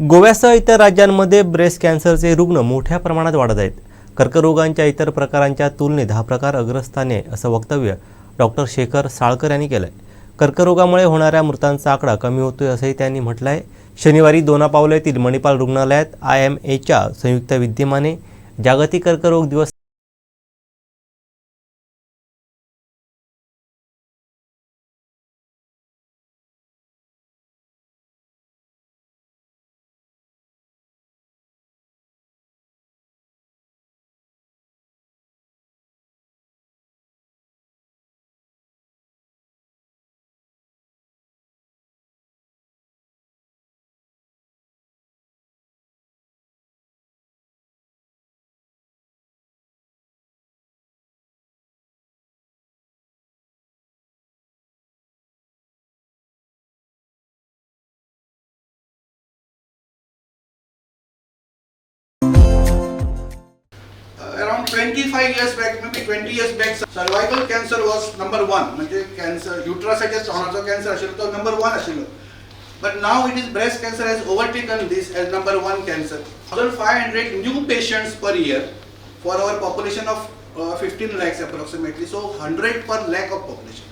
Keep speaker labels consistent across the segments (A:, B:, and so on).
A: गोव्यासह इतर राज्यांमध्ये ब्रेस्ट कॅन्सरचे रुग्ण मोठ्या प्रमाणात वाढत आहेत. कर्करोगांच्या इतर प्रकारांच्या तुलनेत हा प्रकार अग्रस्थानी आहे असं वक्तव्य डॉक्टर शेखर साळकर यांनी केलं आहे. कर्करोगामुळे होणाऱ्या मृतांचा आकडा कमी होतोय असंही त्यांनी म्हटलं आहे. शनिवारी दोनापावला येथील मणिपाल रुग्णालयात IMAच्या संयुक्त विद्यमाने जागतिक कर्करोग दिवस
B: around 25 years back, maybe 20 years back, cervical cancer was number 1. म्हणजे cancer, uterusच्या स्टोनाचा कॅन्सर असेल तो number 1 असेल. But now it is breast cancer has overtaken this as number 1 cancer. 1,500 new patients per year for our population of 15 lakhs approximately. So 100 per lakh of population.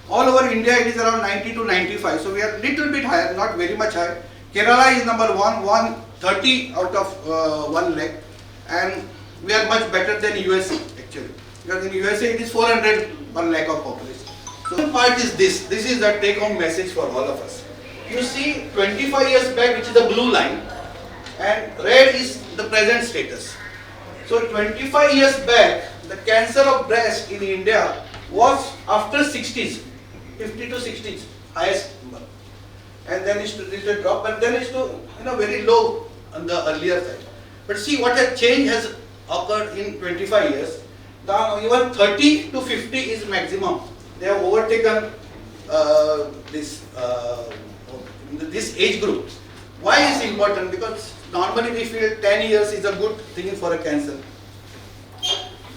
B: All over India it is around 90 to 95. So we are little bit higher, not very much high. Kerala is number 130 out of 1 lakh, and we are much better than USA actually, because in USA it is 400 per lakh of population. So the part is this is the take home message for all of us. You see 25 years back, which is the blue line, and red is the present status. So 25 years back the cancer of breast in India was after 60s, 50 to 60s highest number, and then it's a drop, but then it's to very low on the earlier side. But see what has changed has occurred in 25 years. Now even 30 to 50 is maximum. They have overtaken this age group. Why is important? Because normally we feel 10 years is a good thing for a cancer.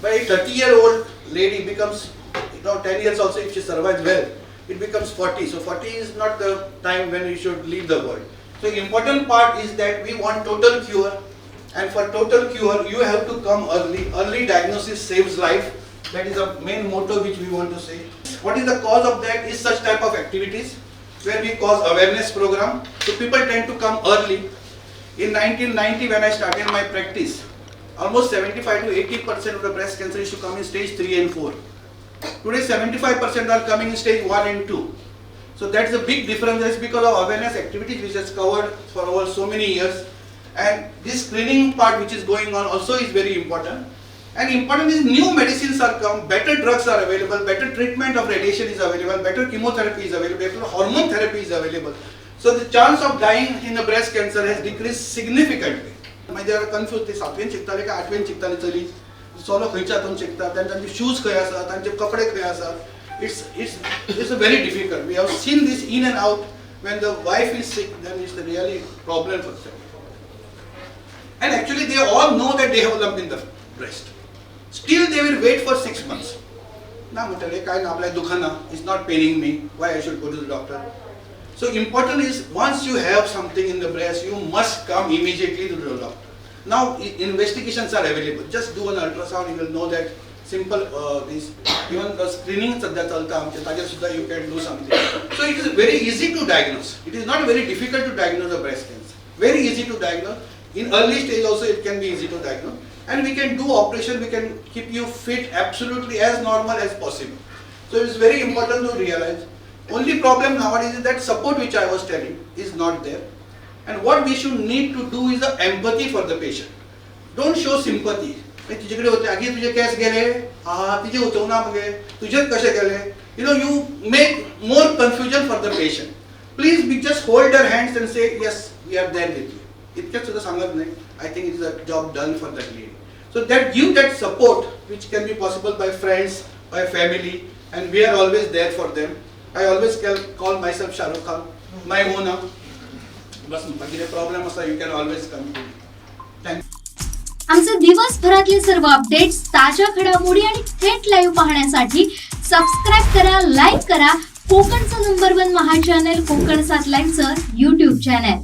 B: But a 30-year-old lady becomes, 10 years also if she survives well, it becomes 40. So 40 is not the time when you should leave the world. So the important part is that we want total cure. And for total cure, you have to come early. Early diagnosis saves life. That is the main motto which we want to say. What is the cause of that is such type of activities where we cause awareness program. So people tend to come early. In 1990 when I started my practice, almost 75 to 80% of the breast cancer used to come in stage 3 and 4. Today 75% are coming in stage 1 and 2. So that's a big difference. That's because of awareness activities which has covered for over so many years. And this screening part which is going on also is very important. And important is new medicines are come, better drugs are available, better treatment of radiation is available, better chemotherapy is available, better hormone therapy is available. So the chance of dying in a breast cancer has decreased significantly. म्हणजे confuse ते 7वीन शिकताले का 8वीन शिकताले चली solo खंयच्यातून शिकता, तांचे shoes खंय आसा, तांचे कपडे खंय आसा. It's a very difficult. We have seen this in and out. When the wife is sick, then it's a really problem for them. And actually they all know that they have a lump in the breast. Still they will wait for 6 months. Na mutale kai na apla dukhana, it's not paining me, why I should go to the doctor. So important is once you have something in the breast, you must come immediately to the doctor. Now investigations are available. Just do an ultrasound, you will know that simple this even the screening sadhya chalta amche taje sudha you can do something. So it is very easy to diagnose. It is not very difficult to diagnose a breast cancer. Very easy to diagnose. In early stage also it can be easy to diagnose, and we can do operation, we can keep you fit absolutely as normal as possible. So it is very important to realize. Only problem nowadays is that support which I was telling is not there, and what we should need to do is the empathy for the patient. Don't show sympathy. तुझ्याकडे होते आगी तुझे case गेले, तुझे उचवना मगे, तुझे कसे गेले. You make more confusion for the patient. Please we just hold their hands and say yes, we are there with you. इतकेच सुद्धा सांगत नाही. I think it is a job done for that lady. So that give that support which can be possible by friends, by family, and we are always there for them. I always call myself Shahrukh Khan, my owner. बस बाकी problem असा you can always come to me. Thanks.
C: आमचे दिवसभरातले सर्व updates, ताज्या घडामोडी आणि थेट live पाहण्यासाठी subscribe करा, लाईक करा कोकणचं नंबर 1 महा चॅनल कोकणसाद लाईव्हचं YouTube चॅनल.